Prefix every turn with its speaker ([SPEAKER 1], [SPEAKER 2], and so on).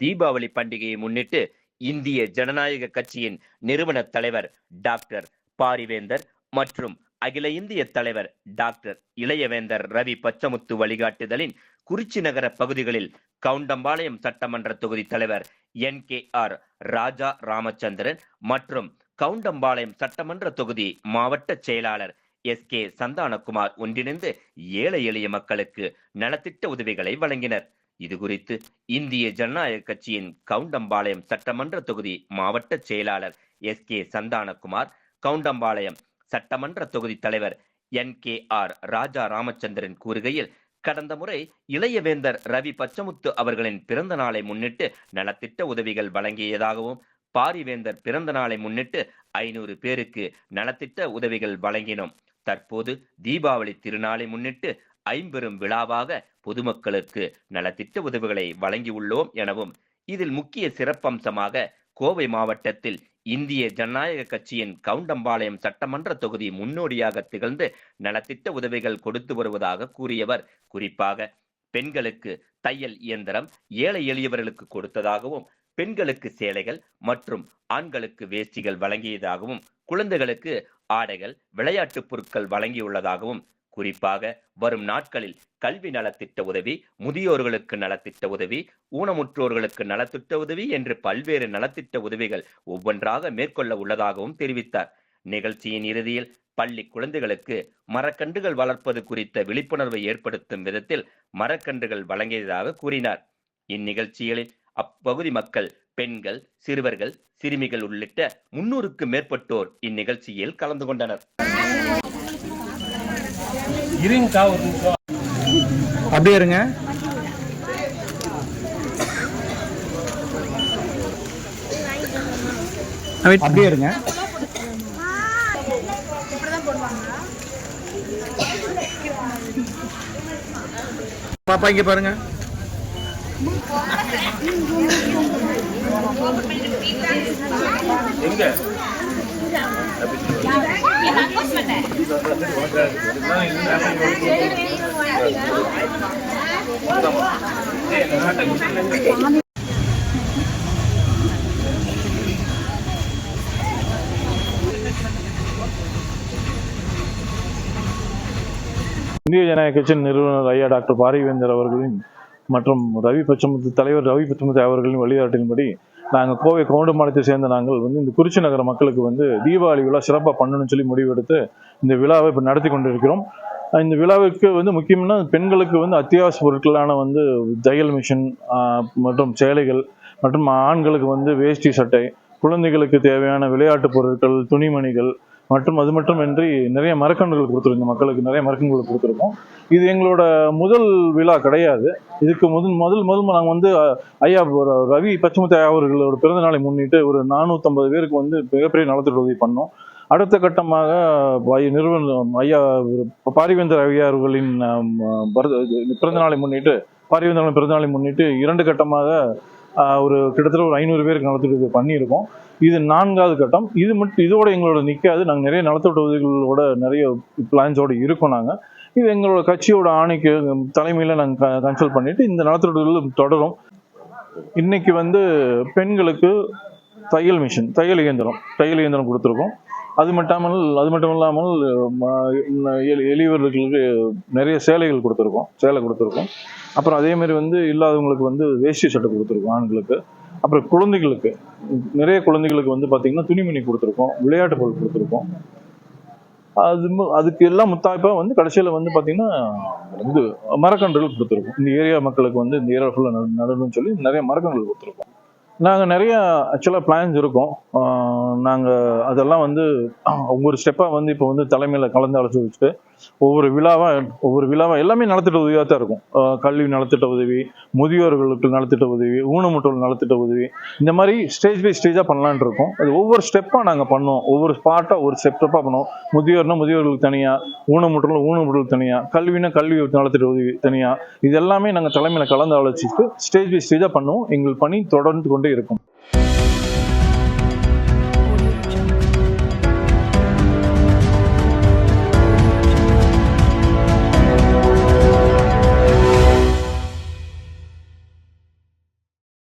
[SPEAKER 1] தீபாவளி பண்டிகையை முன்னிட்டு இந்திய ஜனநாயக கட்சியின் நிறுவன தலைவர் டாக்டர் பாரிவேந்தர் மற்றும் அகில இந்திய தலைவர் டாக்டர் இளையவேந்தர் ரவி பச்சமுத்து வழிகாட்டுதலின் குறிச்சி நகர பகுதிகளில் கவுண்டம்பாளையம் சட்டமன்ற தொகுதி தலைவர் NKR ராஜா ராமச்சந்திரன் மற்றும் கவுண்டம்பாளையம் சட்டமன்ற தொகுதி மாவட்ட செயலாளர் SK சந்தானகுமார் ஒன்றிணைந்து ஏழை எளிய மக்களுக்கு நலத்திட்ட உதவிகளை வழங்கினர். இது குறித்து இந்திய ஜனநாயக கட்சியின் கவுண்டம்பாளையம் சட்டமன்ற தொகுதி மாவட்ட செயலாளர் SK சந்தானகுமார், கவுண்டம்பாளையம் சட்டமன்ற தொகுதி தலைவர் NKR ராஜா ராமச்சந்திரன் கூறுகையில், கடந்த முறை இளையவேந்தர் ரவி பச்சமுத்து அவர்களின் பிறந்த நாளை முன்னிட்டு நலத்திட்ட உதவிகள் வழங்கியதாகவும், பாரிவேந்தர் பிறந்த நாளை முன்னிட்டு 500 பேருக்கு நலத்திட்ட உதவிகள் வழங்கினோம். தற்போது தீபாவளி திருநாளை முன்னிட்டு ஐம்பெரும் விழாவாக பொதுமக்களுக்கு நலத்திட்ட உதவிகளை வழங்கியுள்ளோம் எனவும், இதில் முக்கிய சிறப்பம்சமாக கோவை மாவட்டத்தில் இந்திய ஜனநாயக கட்சியின் கவுண்டம்பாளையம் சட்டமன்ற தொகுதி முன்னோடியாக திகழ்ந்து நலத்திட்ட உதவிகள் கொடுத்து வருவதாக கூறியவர், குறிப்பாக பெண்களுக்கு தையல் இயந்திரம் ஏழை எளியவர்களுக்கு கொடுத்ததாகவும், பெண்களுக்கு சேலைகள் மற்றும் ஆண்களுக்கு வேஷ்டிகள் வழங்கியதாகவும், குழந்தைகளுக்கு ஆடைகள் விளையாட்டுப் பொருட்கள் வழங்கியுள்ளதாகவும், குறிப்பாக வரும் நாட்களில் கல்வி நலத்திட்ட உதவி, முதியோர்களுக்கு நலத்திட்ட உதவி, ஊனமுற்றோர்களுக்கு நலத்திட்ட உதவி என்று பல்வேறு நலத்திட்ட உதவிகள் ஒவ்வொன்றாக மேற்கொள்ள உள்ளதாகவும் தெரிவித்தார். நிகழ்ச்சியின் இறுதியில் பள்ளி குழந்தைகளுக்கு மரக்கன்றுகள் வளர்ப்பது குறித்த விழிப்புணர்வை ஏற்படுத்தும் விதத்தில் மரக்கன்றுகள் வழங்கியதாக கூறினார். இந்நிகழ்ச்சிகளில் அப்பகுதி மக்கள், பெண்கள், சிறுவர்கள், சிறுமிகள் உள்ளிட்ட 300க்கும் மேற்பட்டோர் இந்நிகழ்ச்சியில் கலந்து கொண்டனர்.
[SPEAKER 2] அப்படியே இருங்க. அப்படியே இருங்க. பாப்பா இங்க பாருங்க. எங்க
[SPEAKER 3] இந்திய ஜனநாயக கட்சியின் நிறுவனர் ஐயா டாக்டர் பாரிவேந்தர் அவர்களின் மற்றும் தலைவர் ரவி பச்சமுத்து அவர்களின் வழிகாட்டின்படி நாங்கள் கோவை கவுண்டம்பாளையத்தை சேர்ந்த நாங்கள் இந்த குறிச்சி நகர மக்களுக்கு தீபாவளி விழா சிறப்பாக பண்ணணும்னு சொல்லி முடிவெடுத்து இந்த விழாவை இப்போ நடத்தி கொண்டிருக்கிறோம். இந்த விழாவுக்கு முக்கியமான பெண்களுக்கு அத்தியாவசிய பொருட்களான தையல் மிஷின் மற்றும் சேலைகள், மற்றும் ஆண்களுக்கு வேஷ்டி சட்டை, குழந்தைகளுக்கு தேவையான விளையாட்டு பொருட்கள், துணிமணிகள் மற்றும் அது மட்டுமின்றி நிறைய மரக்கன்றுகள் கொடுத்துருக்கோம். மக்களுக்கு நிறைய மரக்கன்றுகள் கொடுத்துருக்கோம். இது எங்களோட முதல் விழா கிடையாது. இதுக்கு முதல் நாங்கள் ஐயா ரவி பச்சமுத்து அவர்களோட பிறந்த நாளை முன்னிட்டு ஒரு 450 பேருக்கு மிகப்பெரிய நலத்திட்ட உதவி பண்ணோம். அடுத்த கட்டமாக நிறுவனம் ஐயா பாரிவேந்தர் ஐயா அவர்களின் பிறந்த நாளை முன்னிட்டு 2 கட்டமாக கிட்டத்தட்ட ஒரு 500 பேருக்கு நலத்திட்ட உதவி பண்ணியிருக்கோம். இது 4வது கட்டம். இதோட எங்களோட நிற்காது. நாங்கள் நிறைய நலத்திட்ட உதவிகளோட நிறைய பிளான்ஸோடு இருக்கோம். நாங்கள் இது எங்களோட கட்சியோட ஆணைக்கு தலைமையில் நாங்கள் கன்சல்ட் பண்ணிட்டு இந்த நலத்திட்ட உதவிகள் தொடரும். இன்னைக்கு பெண்களுக்கு தையல் மிஷின், தையல் இயந்திரம் கொடுத்துருக்கோம். அது மட்டும் இல்லாமல் எளியவர்களுக்கு நிறைய சேலை கொடுத்துருக்கோம். அப்புறம் அதே மாதிரி இல்லாதவங்களுக்கு வேஷ்டி சட்டை கொடுத்துருக்கோம் ஆண்களுக்கு. அப்புறம் நிறைய குழந்தைகளுக்கு பார்த்தீங்கன்னா துணிமணி கொடுத்துருக்கோம், விளையாட்டு பொருள் கொடுத்துருக்கோம். அதுக்கு எல்லாம் முத்தாய்ப்பா கடைசியில் பார்த்தீங்கன்னா மரக்கன்றுகள் கொடுத்துருக்கோம். இந்த ஏரியா மக்களுக்கு இந்த ஏரியா ஃபுல்லாக நடணும்னு சொல்லி நிறைய மரக்கன்றுகள் கொடுத்துருக்கோம். நாங்கள் நிறைய ஆக்சுவலாக பிளான்ஸ் இருக்கோம். நாங்கள் அதெல்லாம் ஒவ்வொரு ஸ்டெப்பாக இப்போ தலைமையில் கலந்து அழைச்சி வச்சுட்டு ஒவ்வொரு விழாவாக எல்லாமே நலத்திட்ட உதவியாக தான் இருக்கும். கல்வி நலத்திட்ட உதவி, முதியோர்களுக்கு நலத்திட்ட உதவி, ஊனமுற்றோர் நலத்திட்ட உதவி, இந்த மாதிரி ஸ்டேஜ் பை ஸ்டேஜாக பண்ணலான் இருக்கோம். அது ஒவ்வொரு ஸ்டெப்பாக நாங்கள் பண்ணுவோம். ஒவ்வொரு ஸ்பாட்டாக ஒரு ஸ்டெப்பாக பண்ணுவோம். முதியோர்களுக்கு தனியாக, ஊனமுற்றோர்களுக்கு தனியாக, கல்வி நலத்திட்ட உதவி தனியாக, இது எல்லாமே நாங்கள் தலைமையில் கலந்து ஆலோசிச்சுட்டு ஸ்டேஜ் பை ஸ்டேஜாக பண்ணுவோம். எங்கள் பணி தொடர்ந்து கொண்டே இருக்கும்.